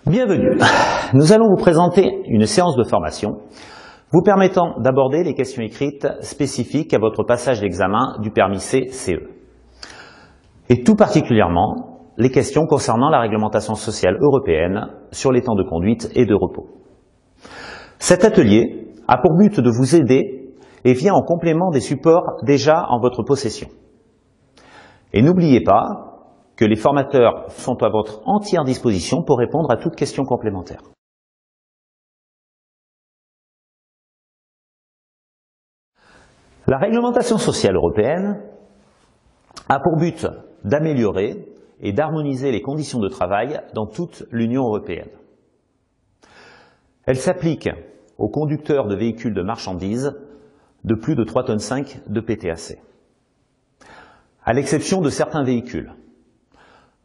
Bienvenue. Nous allons vous présenter une séance de formation vous permettant d'aborder les questions écrites spécifiques à votre passage d'examen du permis C-CE. Et tout particulièrement, les questions concernant la réglementation sociale européenne sur les temps de conduite et de repos. Cet atelier a pour but de vous aider et vient en complément des supports déjà en votre possession. Et n'oubliez pas que les formateurs sont à votre entière disposition pour répondre à toute question complémentaire. La réglementation sociale européenne a pour but d'améliorer et d'harmoniser les conditions de travail dans toute l'Union européenne. Elle s'applique aux conducteurs de véhicules de marchandises de plus de 3,5 tonnes de PTAC, à l'exception de certains véhicules,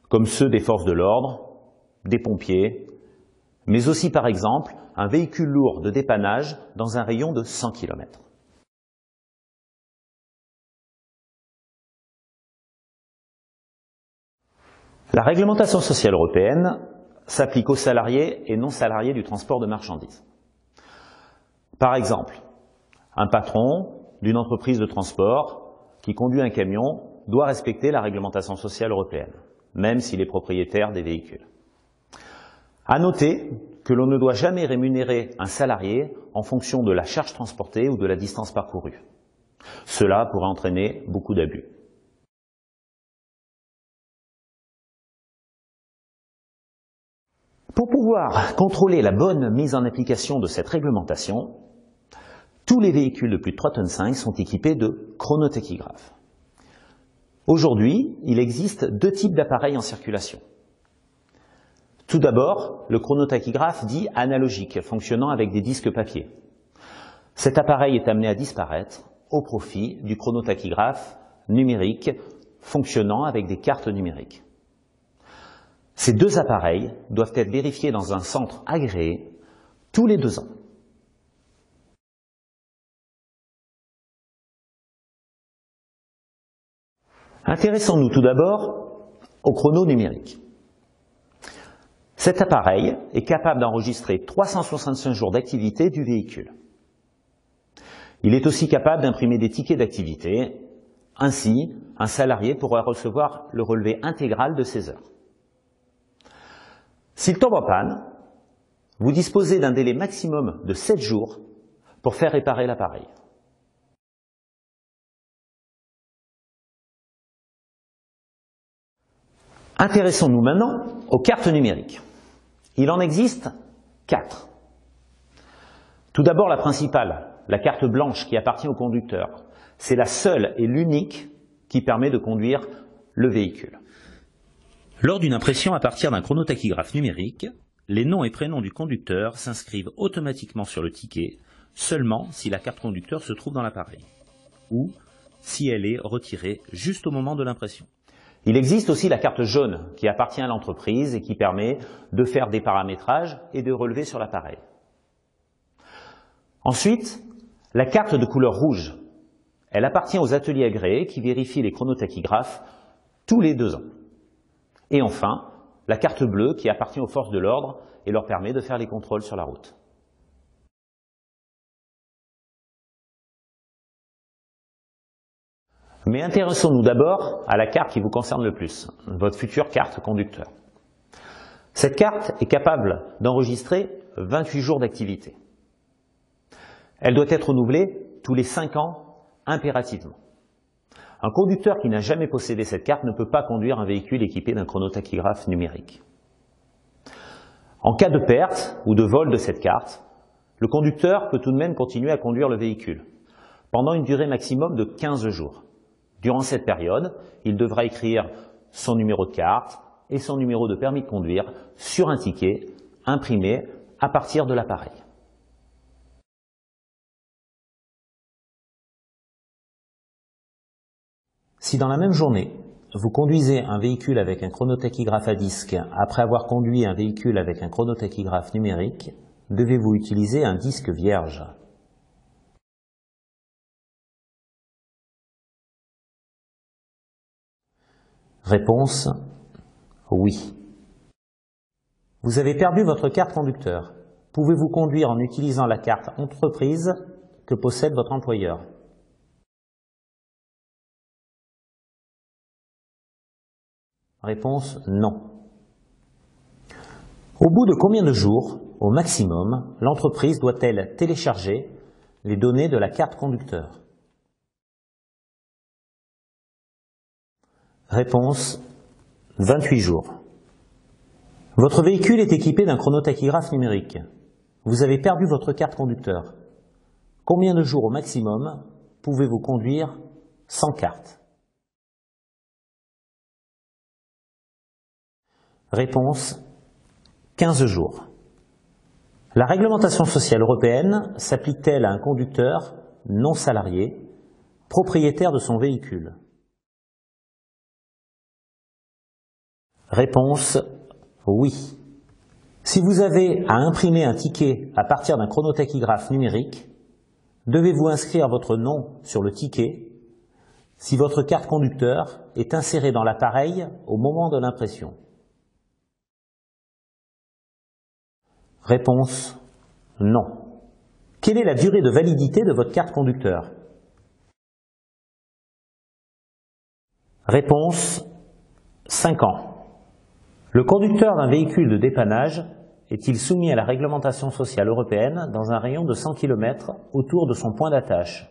comme ceux des forces de l'ordre, des pompiers, mais aussi par exemple un véhicule lourd de dépannage dans un rayon de 100 km. La réglementation sociale européenne s'applique aux salariés et non salariés du transport de marchandises. Par exemple, un patron d'une entreprise de transport qui conduit un camion doit respecter la réglementation sociale européenne, même s'il est propriétaire des véhicules. À noter que l'on ne doit jamais rémunérer un salarié en fonction de la charge transportée ou de la distance parcourue. Cela pourrait entraîner beaucoup d'abus. Pour pouvoir contrôler la bonne mise en application de cette réglementation, tous les véhicules de plus de 3,5 tonnes sont équipés de chronotachygraphes. Aujourd'hui, il existe deux types d'appareils en circulation. Tout d'abord, le chronotachygraphe dit analogique, fonctionnant avec des disques papier. Cet appareil est amené à disparaître au profit du chronotachygraphe numérique, fonctionnant avec des cartes numériques. Ces deux appareils doivent être vérifiés dans un centre agréé tous les 2 ans. Intéressons-nous tout d'abord au chrono numérique. Cet appareil est capable d'enregistrer 365 jours d'activité du véhicule. Il est aussi capable d'imprimer des tickets d'activité. Ainsi, un salarié pourra recevoir le relevé intégral de ses heures. S'il tombe en panne, vous disposez d'un délai maximum de 7 jours pour faire réparer l'appareil. Intéressons-nous maintenant aux cartes numériques. Il en existe 4. Tout d'abord la principale, la carte blanche qui appartient au conducteur. C'est la seule et l'unique qui permet de conduire le véhicule. Lors d'une impression à partir d'un chronotachygraphe numérique, les noms et prénoms du conducteur s'inscrivent automatiquement sur le ticket, seulement si la carte conducteur se trouve dans l'appareil, ou si elle est retirée juste au moment de l'impression. Il existe aussi la carte jaune qui appartient à l'entreprise et qui permet de faire des paramétrages et de relever sur l'appareil. Ensuite, la carte de couleur rouge. Elle appartient aux ateliers agréés qui vérifient les chronotachygraphes tous les 2 ans. Et enfin, la carte bleue qui appartient aux forces de l'ordre et leur permet de faire les contrôles sur la route. Mais intéressons-nous d'abord à la carte qui vous concerne le plus, votre future carte conducteur. Cette carte est capable d'enregistrer 28 jours d'activité. Elle doit être renouvelée tous les 5 ans impérativement. Un conducteur qui n'a jamais possédé cette carte ne peut pas conduire un véhicule équipé d'un chronotachygraphe numérique. En cas de perte ou de vol de cette carte, le conducteur peut tout de même continuer à conduire le véhicule pendant une durée maximum de 15 jours. Durant cette période, il devra écrire son numéro de carte et son numéro de permis de conduire sur un ticket imprimé à partir de l'appareil. Si dans la même journée, vous conduisez un véhicule avec un chronotachygraphe à disque après avoir conduit un véhicule avec un chronotachygraphe numérique, devez-vous utiliser un disque vierge? Réponse: oui. Vous avez perdu votre carte conducteur. Pouvez-vous conduire en utilisant la carte entreprise que possède votre employeur? Réponse non. Au bout de combien de jours, au maximum, l'entreprise doit-elle télécharger les données de la carte conducteur? Réponse 28 jours. Votre véhicule est équipé d'un chronotachygraphe numérique. Vous avez perdu votre carte conducteur. Combien de jours au maximum pouvez-vous conduire sans carte? Réponse 15 jours. La réglementation sociale européenne s'applique-t-elle à un conducteur non salarié, propriétaire de son véhicule? Réponse oui. Si vous avez à imprimer un ticket à partir d'un chronotachygraphe numérique, devez-vous inscrire votre nom sur le ticket si votre carte conducteur est insérée dans l'appareil au moment de l'impression? Réponse non. Quelle est la durée de validité de votre carte conducteur? Réponse 5 ans. Le conducteur d'un véhicule de dépannage est-il soumis à la réglementation sociale européenne dans un rayon de 100 km autour de son point d'attache?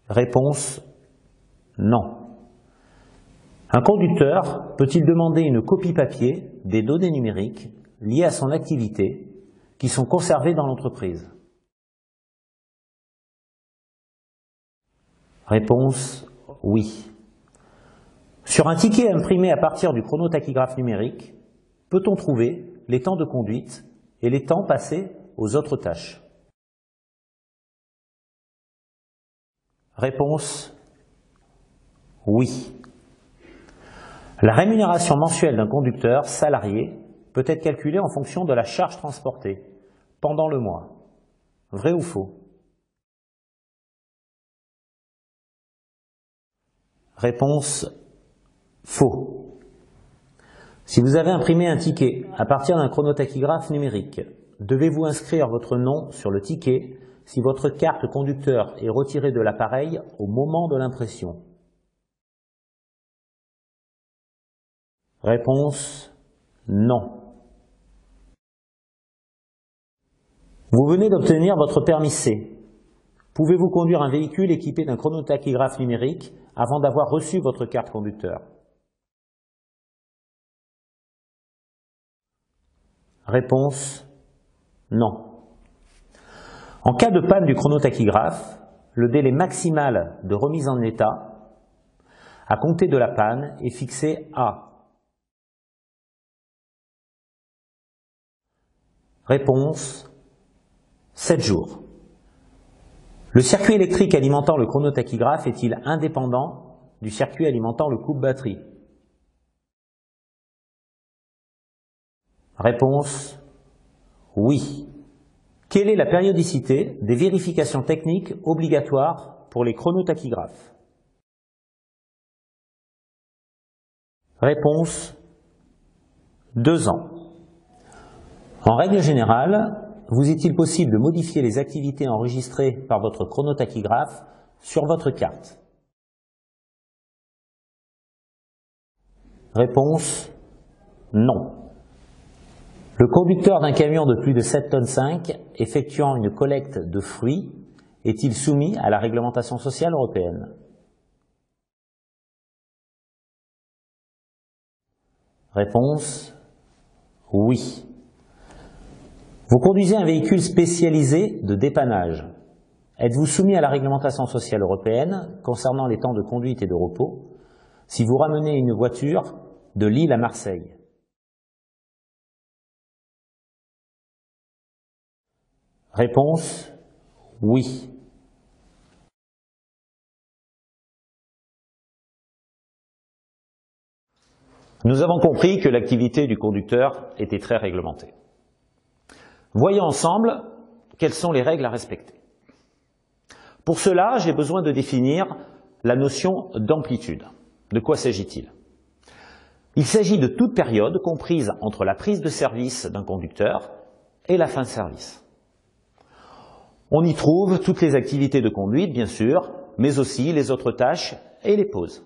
Réponse non. Un conducteur peut-il demander une copie papier des données numériques liées à son activité qui sont conservées dans l'entreprise? Réponse oui. Sur un ticket imprimé à partir du chronotachygraphe numérique, peut-on trouver les temps de conduite et les temps passés aux autres tâches? Réponse oui. La rémunération mensuelle d'un conducteur salarié peut être calculée en fonction de la charge transportée pendant le mois. Vrai ou faux? Réponse faux. Si vous avez imprimé un ticket à partir d'un chronotachygraphe numérique, devez-vous inscrire votre nom sur le ticket si votre carte conducteur est retirée de l'appareil au moment de l'impression? Réponse non. Vous venez d'obtenir votre permis C. Pouvez-vous conduire un véhicule équipé d'un chronotachygraphe numérique avant d'avoir reçu votre carte conducteur? Réponse non. En cas de panne du chronotachygraphe, le délai maximal de remise en état à compter de la panne est fixé à Réponse 7 jours. Le circuit électrique alimentant le chronotachygraphe est-il indépendant du circuit alimentant le coupe-batterie? Réponse oui. Quelle est la périodicité des vérifications techniques obligatoires pour les chronotachygraphes? Réponse 2 ans. En règle générale, vous est-il possible de modifier les activités enregistrées par votre chronotachygraphe sur votre carte? Réponse non. Le conducteur d'un camion de plus de 7,5 tonnes effectuant une collecte de fruits est-il soumis à la réglementation sociale européenne? Réponse oui. Vous conduisez un véhicule spécialisé de dépannage. Êtes-vous soumis à la réglementation sociale européenne concernant les temps de conduite et de repos si vous ramenez une voiture de Lille à Marseille? Réponse oui. Nous avons compris que l'activité du conducteur était très réglementée. Voyons ensemble quelles sont les règles à respecter. Pour cela, j'ai besoin de définir la notion d'amplitude. De quoi s'agit-il? Il s'agit de toute période comprise entre la prise de service d'un conducteur et la fin de service. On y trouve toutes les activités de conduite, bien sûr, mais aussi les autres tâches et les pauses.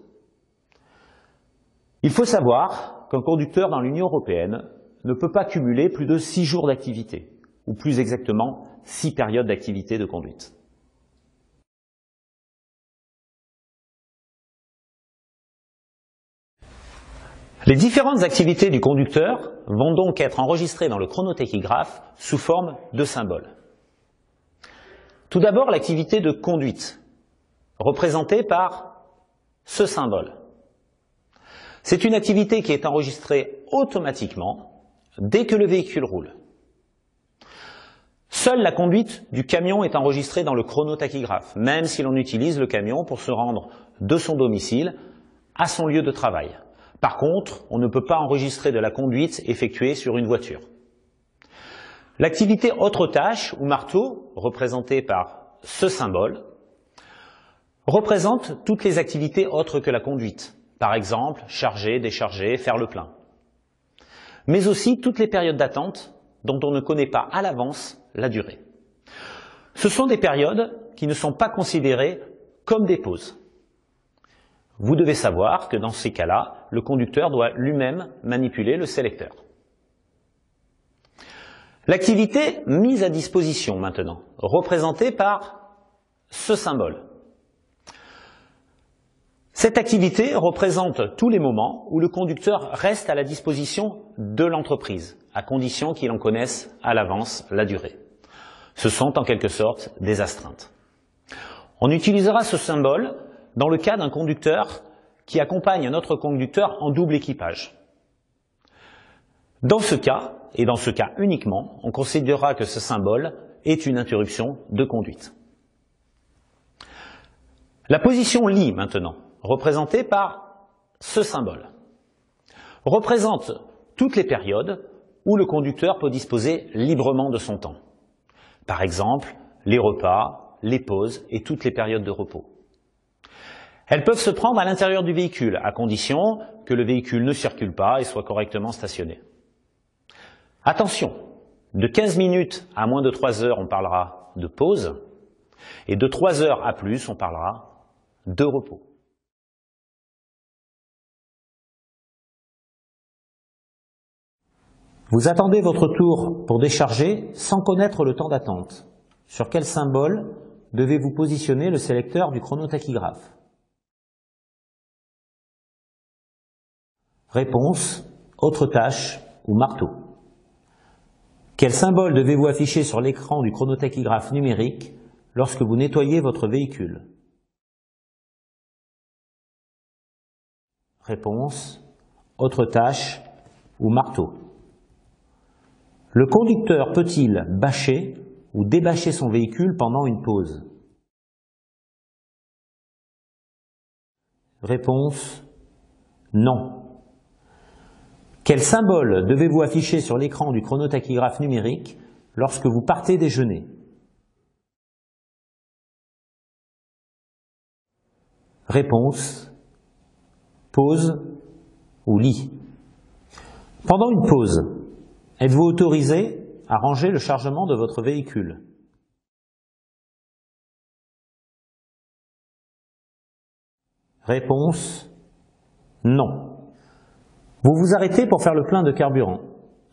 Il faut savoir qu'un conducteur dans l'Union européenne ne peut pas cumuler plus de 6 jours d'activité, ou plus exactement 6 périodes d'activité de conduite. Les différentes activités du conducteur vont donc être enregistrées dans le chronotachygraphe sous forme de symboles. Tout d'abord, l'activité de conduite, représentée par ce symbole. C'est une activité qui est enregistrée automatiquement dès que le véhicule roule. Seule la conduite du camion est enregistrée dans le chronotachygraphe, même si l'on utilise le camion pour se rendre de son domicile à son lieu de travail. Par contre, on ne peut pas enregistrer de la conduite effectuée sur une voiture. L'activité autre tâche ou marteau, représentée par ce symbole, représente toutes les activités autres que la conduite. Par exemple, charger, décharger, faire le plein. Mais aussi toutes les périodes d'attente dont on ne connaît pas à l'avance la durée. Ce sont des périodes qui ne sont pas considérées comme des pauses. Vous devez savoir que dans ces cas-là, le conducteur doit lui-même manipuler le sélecteur. L'activité mise à disposition maintenant, représentée par ce symbole. Cette activité représente tous les moments où le conducteur reste à la disposition de l'entreprise, à condition qu'il en connaisse à l'avance la durée. Ce sont en quelque sorte des astreintes. On utilisera ce symbole dans le cas d'un conducteur qui accompagne un autre conducteur en double équipage. Dans ce cas, et dans ce cas uniquement, on considérera que ce symbole est une interruption de conduite. La position lit maintenant, représentée par ce symbole, représente toutes les périodes où le conducteur peut disposer librement de son temps. Par exemple, les repas, les pauses et toutes les périodes de repos. Elles peuvent se prendre à l'intérieur du véhicule, à condition que le véhicule ne circule pas et soit correctement stationné. Attention, de 15 minutes à moins de 3 heures, on parlera de pause, et de 3 heures à plus, on parlera de repos. Vous attendez votre tour pour décharger sans connaître le temps d'attente. Sur quel symbole devez-vous positionner le sélecteur du chronotachygraphe? Réponse, autre tâche ou marteau. Quel symbole devez-vous afficher sur l'écran du chronotachygraphe numérique lorsque vous nettoyez votre véhicule? Réponse, autre tâche ou marteau. Le conducteur peut-il bâcher ou débâcher son véhicule pendant une pause? Réponse, non. Quel symbole devez-vous afficher sur l'écran du chronotachygraphe numérique lorsque vous partez déjeuner? Réponse, pause ou lit. Pendant une pause, êtes-vous autorisé à ranger le chargement de votre véhicule? Réponse, non. Vous vous arrêtez pour faire le plein de carburant.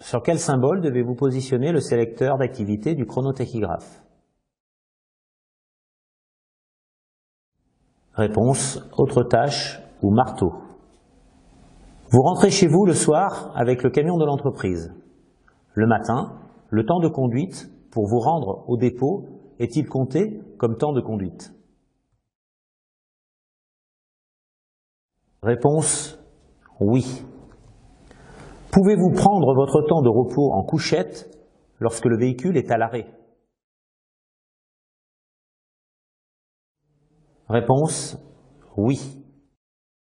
Sur quel symbole devez-vous positionner le sélecteur d'activité du chronotachygraphe? Réponse, autre tâche ou marteau. Vous rentrez chez vous le soir avec le camion de l'entreprise. Le matin, le temps de conduite pour vous rendre au dépôt est-il compté comme temps de conduite? Réponse, oui. Pouvez-vous prendre votre temps de repos en couchette lorsque le véhicule est à l'arrêt? Réponse, oui.